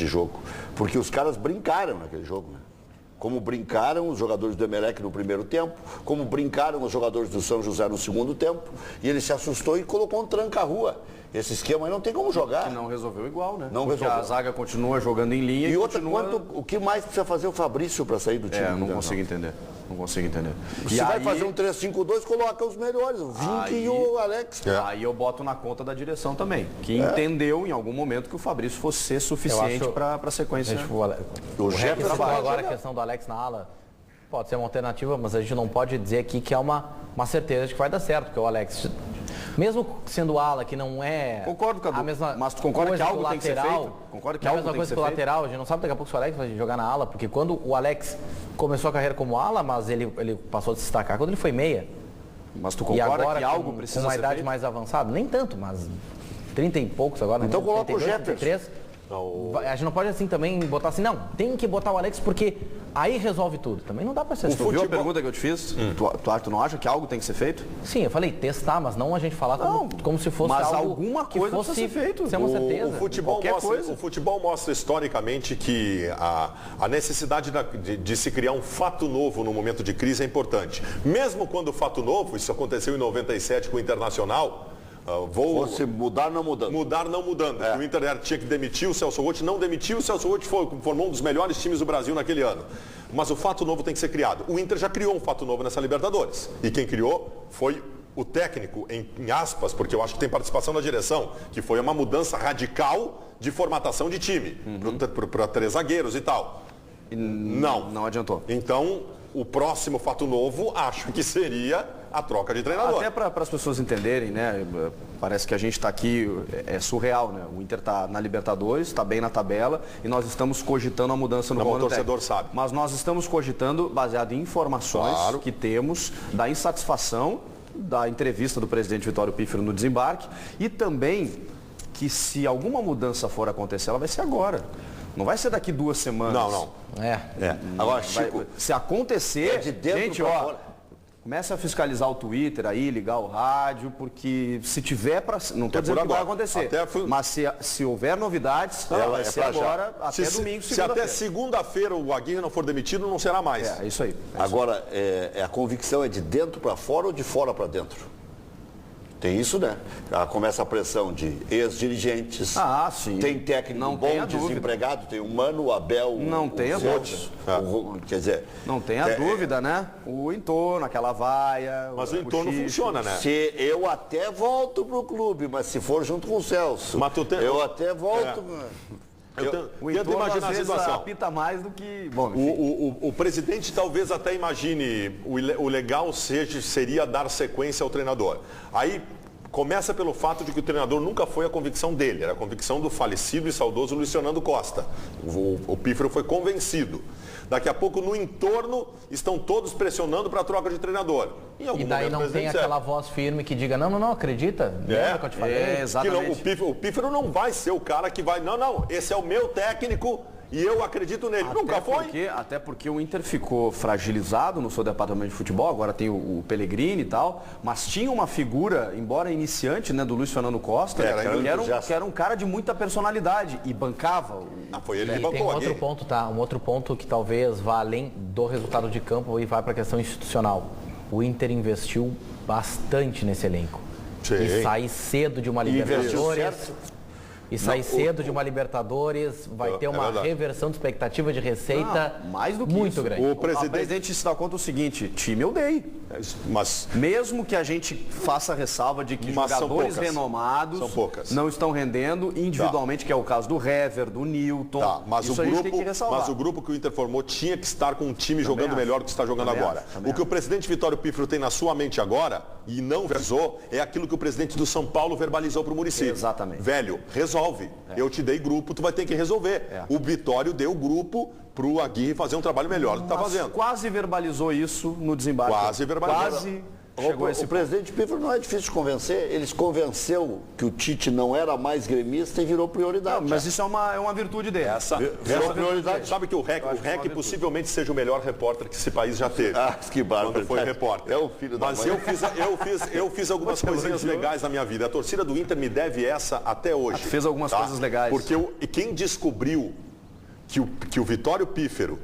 de jogo. Porque os caras brincaram naquele jogo, né? Como brincaram os jogadores do Emelec no primeiro tempo, como brincaram os jogadores do São José no segundo tempo, e ele se assustou e colocou um tranca-rua. Esse esquema aí não tem como jogar. Que não resolveu igual, né? Não Porque resolveu. a zaga continua jogando em linha E outra, continua... o que mais precisa fazer o Fabrício para sair do time? não consigo entender. Não consigo entender. Se vai fazer um 3-5-2, coloca os melhores, o Vink e o Alex. Aí eu boto na conta da direção também, que entendeu em algum momento que o Fabrício fosse ser suficiente para a sequência. O Jefferson falou agora a questão do Alex na ala. Pode ser uma alternativa, mas a gente não pode dizer aqui que é uma certeza de que vai dar certo, porque o Alex, mesmo sendo ala, que não é Concordo, Cadu, a mesma mas tu concorda coisa que algo lateral, tem que ser feito? Concorda que é a algo mesma tem coisa que que ser o feito? lateral, a gente não sabe daqui a pouco se o Alex vai jogar na ala, porque quando o Alex começou a carreira como ala, mas ele passou a se destacar quando ele foi meia. Mas tu E concorda agora, que algo precisa com uma ser idade feito? mais avançada, nem tanto, mas 30 e poucos agora. Então né? coloca o 32, Jefferson. 33. A gente não pode assim também botar assim, não, tem que botar o Alex porque aí resolve tudo. Também não dá para ser assim. Tu viu a pergunta que eu te fiz? Tu não acha que algo tem que ser feito? Sim, eu falei testar, mas não a gente falar como se fosse mas algo alguma que coisa fosse precisa ser feito. Ser uma certeza. O futebol mostra historicamente que a necessidade de se criar um fato novo no momento de crise é importante. Mesmo quando o fato novo, isso aconteceu em 97 com o Internacional, Fosse mudar não mudando. Mudar não mudando. O Inter tinha que demitir o Celso Roth, não demitiu, o Celso Roth formou um dos melhores times do Brasil naquele ano. Mas o fato novo tem que ser criado. O Inter já criou um fato novo nessa Libertadores. E quem criou foi o técnico, em aspas, porque eu acho que tem participação da direção, que foi uma mudança radical de formatação de time, para 3 zagueiros e tal. Não adiantou. Então, o próximo fato novo, acho que seria a troca de treinador. Até para as pessoas entenderem, né? Parece que a gente está aqui, é surreal, né? O Inter está na Libertadores, está bem na tabela e nós estamos cogitando a mudança no comando técnico. O torcedor sabe. Mas nós estamos cogitando baseado em informações que temos da insatisfação da entrevista do presidente Vitório Pífero no desembarque e também que se alguma mudança for acontecer, ela vai ser agora. Não vai ser daqui 2 semanas. Não. Agora, Chico, se acontecer, de dentro gente, pra ó, fora. Começa a fiscalizar o Twitter aí, ligar o rádio, porque se tiver para... Não estou dizendo que vai acontecer, mas se houver novidades, ela vai ser agora, até domingo, se até segunda-feira o Aguirre não for demitido, não será mais. É isso aí. Agora, a convicção é de dentro para fora ou de fora para dentro? Tem isso, né? Começa a pressão de ex-dirigentes. Sim. Tem técnico não bom, desempregado. Tem o Mano, o Abel, não tenha dúvida. Quer dizer... Não tenha dúvida, né? O entorno, aquela vaia... Mas o entorno funciona, né? Se eu até volto pro clube, mas se for junto com o Celso, eu até volto... O entorno às vezes apita mais do que... Bom, o presidente talvez até imagine, o legal seria dar sequência ao treinador. Aí começa pelo fato de que o treinador nunca foi a convicção dele, era a convicção do falecido e saudoso Luiz Fernando Costa. O Pífero foi convencido. Daqui a pouco, no entorno, estão todos pressionando para a troca de treinador. E daí não tem aquela voz firme que diga, não, acredita. Lembra que eu te falei? Exatamente. O Pífero não vai ser o cara que vai, não, esse é o meu técnico e eu acredito nele. Nunca foi. Até porque o Inter ficou fragilizado no seu departamento de futebol, agora tem o Pellegrini e tal, mas tinha uma figura, embora iniciante, né, do Luiz Fernando Costa, que era um cara de muita personalidade e bancava. Foi ele que bancou. Tem outro ponto, tá? Um outro ponto que talvez vá além do resultado de campo e vai para a questão institucional. O Inter investiu bastante nesse elenco. Sim. E sair cedo de uma Libertadores. Vai ter uma reversão de expectativa de receita mais do que muito isso. grande. O presidente se dá conta o seguinte, time eu dei. Mas mesmo que a gente faça ressalva de que jogadores renomados não estão rendendo individualmente, que é o caso do Hever, do Newton. Mas o grupo que o Inter formou tinha que estar com um time jogando melhor do que está jogando agora. O que o presidente Vitório Pífero tem na sua mente agora, e não verbalizou, é aquilo que o presidente do São Paulo verbalizou para o Muricy. Exatamente. Velho, resolve. Eu te dei grupo, tu vai ter que resolver. O Vitório deu grupo para o Aguirre fazer um trabalho melhor do que está fazendo. Quase verbalizou isso no desembarque. Quase verbalizou. O presidente Pífero não é difícil de convencer. Eles convenceu que o Tite não era mais gremista e virou prioridade. Mas isso é uma virtude dele. Virou prioridade. Sabe que o REC possivelmente seja o melhor repórter que esse país já teve. Que bárbaro. Quando foi repórter. É o filho da mãe. Mas eu fiz algumas coisinhas legais na minha vida. A torcida do Inter me deve essa até hoje. Fez algumas coisas legais. Porque quem descobriu que o Vitório Pífero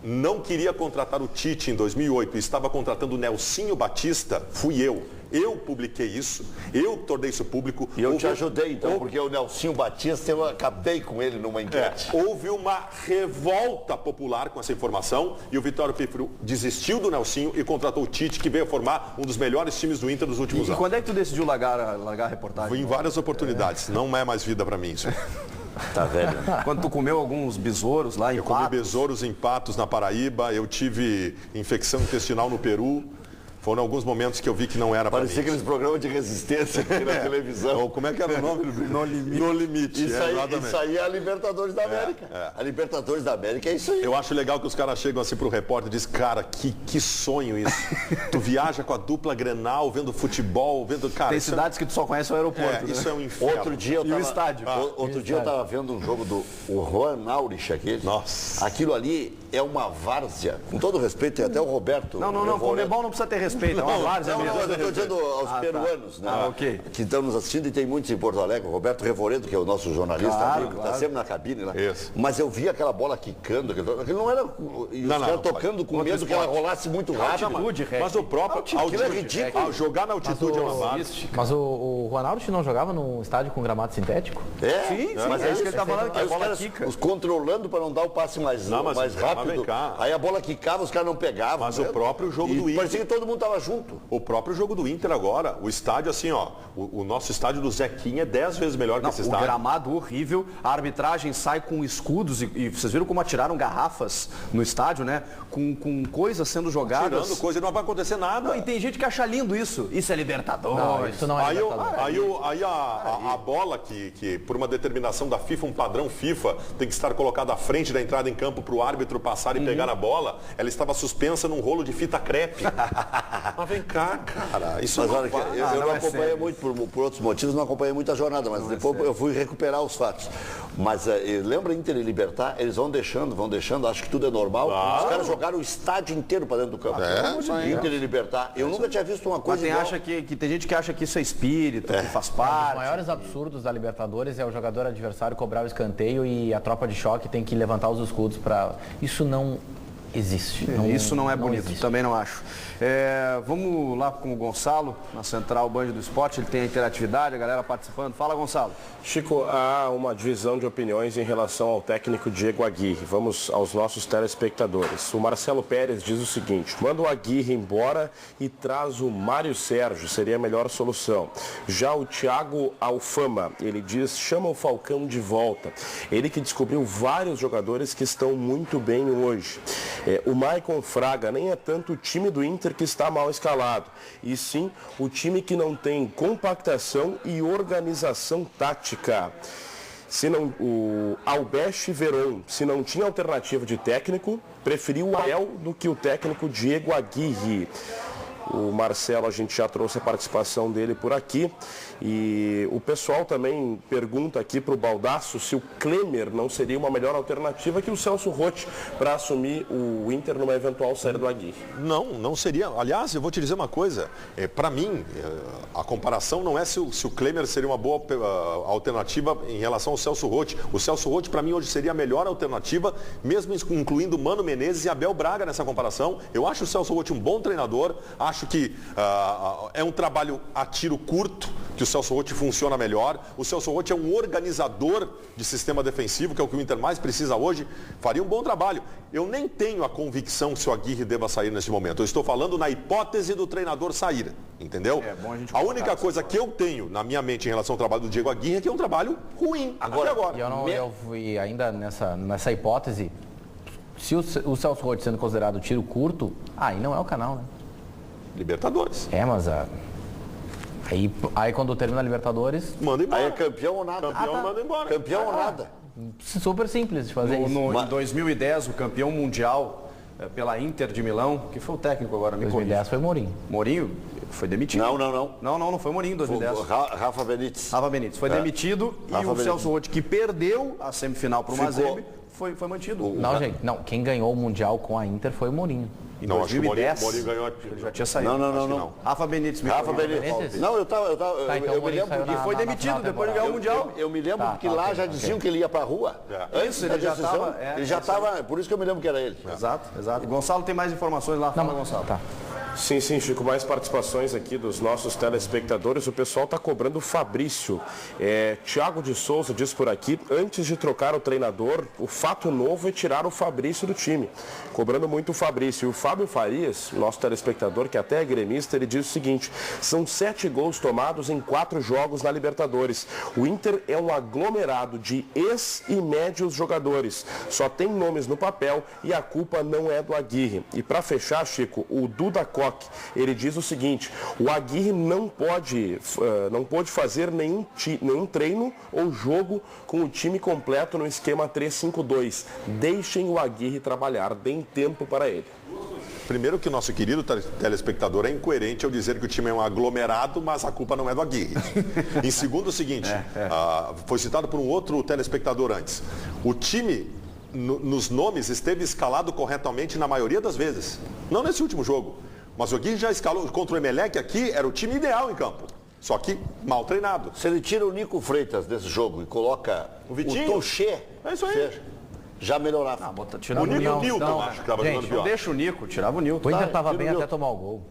não queria contratar o Tite em 2008 e estava contratando o Nelsinho Batista, fui eu. Eu publiquei isso, eu tornei isso público. E eu te ajudei, então, porque o Nelsinho Batista, eu acabei com ele numa enquete. Houve uma revolta popular com essa informação e o Vitório Pífero desistiu do Nelsinho e contratou o Tite, que veio formar um dos melhores times do Inter nos últimos anos. E quando é que tu decidiu largar a reportagem? Foi em várias oportunidades, não é mais vida para mim isso. Tá velho. Quando tu comeu alguns besouros lá em Eu comi besouros em Patos, na Paraíba, eu tive infecção intestinal no Peru. Foram alguns momentos que eu vi que não era para mim. Parecia aqueles programas de resistência aqui na televisão. Como é que era o nome? No Limite. No Limite, isso aí é a Libertadores da América. A Libertadores da América é isso aí. Eu acho legal que os caras chegam assim pro repórter e dizem, cara, que sonho isso. Tu viaja com a dupla Grenal, vendo futebol, vendo... Cara, tem cidades que tu só conhece o aeroporto, né? Isso é um inferno. Outro dia eu tava, e o estádio. Outro dia eu tava vendo um jogo do Juan Aurich aquele. Nossa. Aquilo ali é uma várzea. Com todo respeito, tem até o Roberto. Não, Comebol não precisa ter respeito. É uma várzea mesmo. Eu estou dizendo aos peruanos, né? Ok. Que estão nos assistindo e tem muitos em Porto Alegre. O Roberto Revoredo, que é o nosso jornalista, amigo, está sempre na cabine lá. Isso. Mas eu vi aquela bola quicando, aquilo não era. E os caras tocando com medo que ela rolasse muito rápido. Mas o próprio. Aquilo é ridículo. Jogar na altitude é uma base. Mas o Ronaldo não jogava num estádio com gramado sintético? Sim, mas é isso que ele está falando, que a bola quica. Os controlando para não dar o passe mais rápido. Aí a bola quicava, os caras não pegavam. Mas o próprio jogo do Inter. Parecia que todo mundo estava junto. O próprio jogo do Inter agora, o estádio assim, ó, o nosso estádio do Zequinha é 10 vezes melhor que esse estádio. O gramado horrível, a arbitragem sai com escudos e vocês viram como atiraram garrafas no estádio, né? Com coisas sendo jogadas. Tirando coisa, não vai acontecer nada. Não, e tem gente que acha lindo isso. Isso é Libertadores. Não, isso não é Libertadores. Aí a bola que, por uma determinação da FIFA, um padrão FIFA, tem que estar colocada à frente da entrada em campo para o árbitro passar e pegar a bola, ela estava suspensa num rolo de fita crepe. Mas vem cá, cara. Isso mas não olha, eu não acompanhei muito, por outros motivos, não acompanhei muito a jornada, mas depois eu fui recuperar os fatos. Mas lembra Inter e Libertar? Eles vão deixando, acho que tudo é normal. Os caras jogaram o estádio inteiro para dentro do campo. Inter e Libertar. Eu nunca tinha visto uma coisa igual. Tem gente que acha que isso é espírito, que faz parte. Um dos maiores absurdos da Libertadores é o jogador adversário cobrar o escanteio e a tropa de choque tem que levantar os escudos para... Isso não existe. Isso não é bonito, também não acho. Vamos lá com o Gonçalo, na Central Band do Esporte, ele tem a interatividade, a galera participando. Fala, Gonçalo. Chico, há uma divisão de opiniões em relação ao técnico Diego Aguirre. Vamos aos nossos telespectadores. O Marcelo Pérez diz o seguinte: manda o Aguirre embora e traz o Mário Sérgio, seria a melhor solução. Já o Thiago Alfama, ele diz, chama o Falcão de volta. Ele que descobriu vários jogadores que estão muito bem hoje. O Maicon Fraga, nem é tanto o time do Inter que está mal escalado, e sim o time que não tem compactação e organização tática. O Albeste Veron, se não tinha alternativa de técnico, preferiu o Abel do que o técnico Diego Aguirre. O Marcelo, a gente já trouxe a participação dele por aqui. E o pessoal também pergunta aqui para o Baldasso se o Klemer não seria uma melhor alternativa que o Celso Roth para assumir o Inter numa eventual saída do Aguirre. Não seria. Aliás, eu vou te dizer uma coisa. Para mim, a comparação não é se o Klemer seria uma boa alternativa em relação ao Celso Roth. O Celso Roth, para mim, hoje seria a melhor alternativa, mesmo incluindo Mano Menezes e Abel Braga nessa comparação. Eu acho o Celso Roth um bom treinador. Acho que é um trabalho a tiro curto, que o Celso Roth funciona melhor. O Celso Roth é um organizador de sistema defensivo, que é o que o Inter mais precisa hoje. Faria um bom trabalho. Eu nem tenho a convicção se o Aguirre deva sair nesse momento. Eu estou falando na hipótese do treinador sair, entendeu? A única coisa que eu tenho na minha mente em relação ao trabalho do Diego Aguirre é que é um trabalho ruim. Agora. Eu fui ainda nessa hipótese, se o Celso Roth sendo considerado tiro curto, aí não é o canal, né? Libertadores. Mas aí quando termina a Libertadores... Manda embora. Aí é campeão ou nada. Manda embora. Campeão ou nada. Super simples de fazer isso. Em 2010, o campeão mundial pela Inter de Milão, que foi o técnico agora, me 2010 foi Mourinho. Mourinho foi demitido. Não foi Mourinho em 2010. Rafa Benítez. Foi demitido e o Celso Roth, que perdeu a semifinal para o Mazembe, foi mantido. Não, gente, quem ganhou o Mundial com a Inter foi o Mourinho. Em Não, 2010, acho que o Mourinho ganhou. ele já tinha saído. Não. Rafa Benítez. Rafa Benítez. Não, então eu me lembro E foi demitido depois de ganhar o Mundial. Eu me lembro que lá já diziam que ele ia pra rua. Isso, ele já estava. Ele já estava, por isso que eu me lembro que era ele. Exato. Gonçalo tem mais informações lá. Fala, Gonçalo. Tá. Sim, Chico, mais participações aqui dos nossos telespectadores. O pessoal está cobrando o Fabrício. Thiago de Souza diz por aqui, antes de trocar o treinador, o fato novo é tirar o Fabrício do time. Cobrando muito o Fabrício. E o Fábio Farias, nosso telespectador, que até é gremista, ele diz o seguinte, são 7 gols tomados em 4 jogos na Libertadores. O Inter é um aglomerado de ex e médios jogadores. Só tem nomes no papel e a culpa não é do Aguirre. E para fechar, Chico, o Duda Koch, ele diz o seguinte, o Aguirre não pode fazer nenhum treino ou jogo com o time completo no esquema 3-5-2. Deixem o Aguirre trabalhar, deem tempo para ele. Primeiro que o nosso querido telespectador é incoerente ao dizer que o time é um aglomerado, mas a culpa não é do Aguirre. Em segundo, o seguinte, foi citado por um outro telespectador antes. O time, nos nomes, esteve escalado corretamente na maioria das vezes. Não nesse último jogo. Mas o Aguirre já escalou contra o Emelec aqui, era o time ideal em campo. Só que mal treinado. Se ele tira o Nico Freitas desse jogo e coloca o Vitinho, Tochê, é isso aí. Já melhorava. O Nilton, acho que estava jogando pior. Não deixa o Nico, tirava o Nilton. O Inter estava bem até tomar o gol.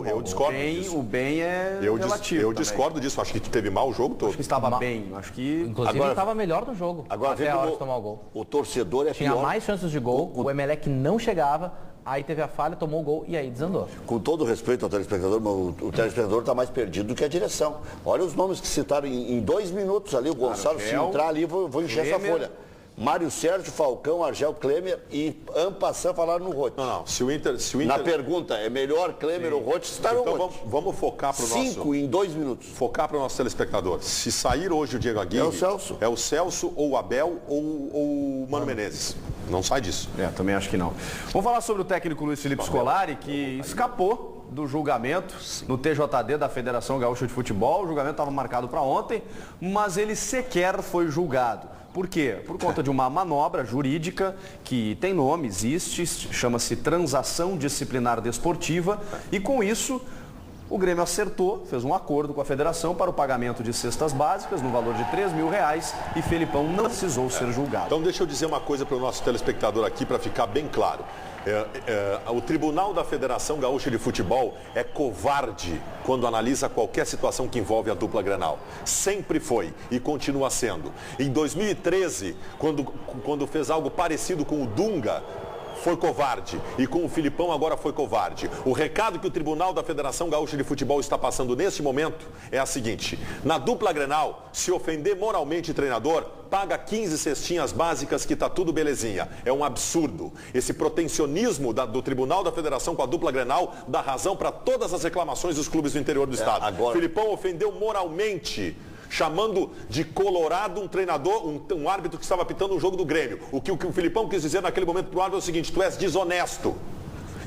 Eu discordo disso. O bem é relativo. Eu discordo disso. Acho que teve mal o jogo todo. Acho que estava bem. Acho que... Inclusive, ele estava melhor no jogo. Agora, até a hora de tomar o gol. O torcedor é Tinha pior. mais chances de gol. O Emelec não chegava. Aí teve a falha, tomou o gol e aí desandou. Com todo respeito ao telespectador, mas o telespectador está mais perdido do que a direção. Olha os nomes que citaram em 2 minutos ali. O Gonçalo, se entrar ali, vou encher essa folha. Mário Sérgio, Falcão, Argel Klemer e Ampassan falaram no Roth. Não, se o Inter... Na pergunta, é melhor Klemer ou Roth? Está no Roth. Então vamos focar para o nosso... 5 em 2 minutos. Focar para o nosso telespectador. Se sair hoje o Diego Aguirre... É o Celso ou o Abel ou o Mano Menezes. Não sai disso. Também acho que não. Vamos falar sobre o técnico Luiz Felipe Scolari, que escapou do julgamento no TJD da Federação Gaúcha de Futebol. O julgamento estava marcado para ontem, mas ele sequer foi julgado. Por quê? Por conta de uma manobra jurídica que tem nome, existe, chama-se transação disciplinar desportiva e com isso o Grêmio acertou, fez um acordo com a federação para o pagamento de cestas básicas no valor de R$3.000 e Felipão não precisou ser julgado. Então deixa eu dizer uma coisa para o nosso telespectador aqui para ficar bem claro. O Tribunal da Federação Gaúcha de Futebol é covarde quando analisa qualquer situação que envolve a dupla Grenal. Sempre foi e continua sendo. Em 2013, quando fez algo parecido com o Dunga, foi covarde. E com o Filipão agora foi covarde. O recado que o Tribunal da Federação Gaúcha de Futebol está passando neste momento é a seguinte. Na dupla Grenal, se ofender moralmente o treinador, paga 15 cestinhas básicas que tá tudo belezinha. É um absurdo. Esse protecionismo do Tribunal da Federação com a dupla Grenal dá razão para todas as reclamações dos clubes do interior do estado. Agora... Filipão ofendeu moralmente, chamando de colorado um treinador, um árbitro que estava apitando um jogo do Grêmio. O que o Filipão quis dizer naquele momento para o árbitro é o seguinte, tu és desonesto.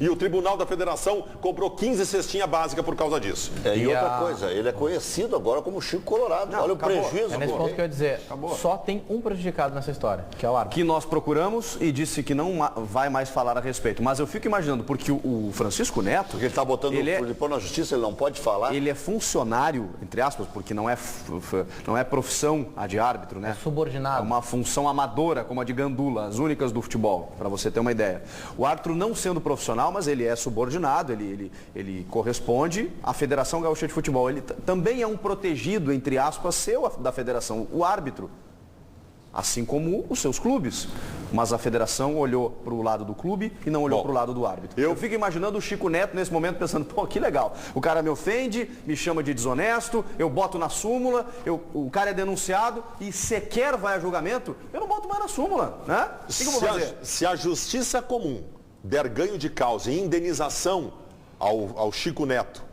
E o Tribunal da Federação comprou 15 cestinhas básicas por causa disso. E outra coisa, ele é conhecido agora como Chico Colorado. Não, olha acabou. O prejuízo. É nesse ponto que eu ia dizer, só tem um prejudicado nessa história, que é o árbitro. Que nós procuramos e disse que não vai mais falar a respeito. Mas eu fico imaginando, porque o Francisco Neto... Porque ele está botando o Filipão na justiça, ele não pode falar. Ele é funcionário, entre aspas, porque não é profissão a de árbitro, né? É subordinado. É uma função amadora, como a de Gandula, as únicas do futebol, para você ter uma ideia. O árbitro não sendo profissional, mas ele é subordinado, ele corresponde à Federação Gaúcha de Futebol. Ele também é um protegido, entre aspas, seu da federação, o árbitro, assim como os seus clubes. Mas a federação olhou para o lado do clube e não olhou para o lado do árbitro. Eu fico imaginando o Chico Neto nesse momento pensando, pô, que legal. O cara me ofende, me chama de desonesto, eu boto na súmula, o cara é denunciado e sequer vai a julgamento, eu não boto mais na súmula, né? O que eu vou fazer? Se a justiça comum der ganho de causa e indenização ao Chico Neto,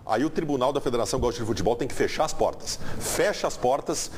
aí o Tribunal da Federação Gaúcha de Futebol tem que fechar as portas. Fecha as portas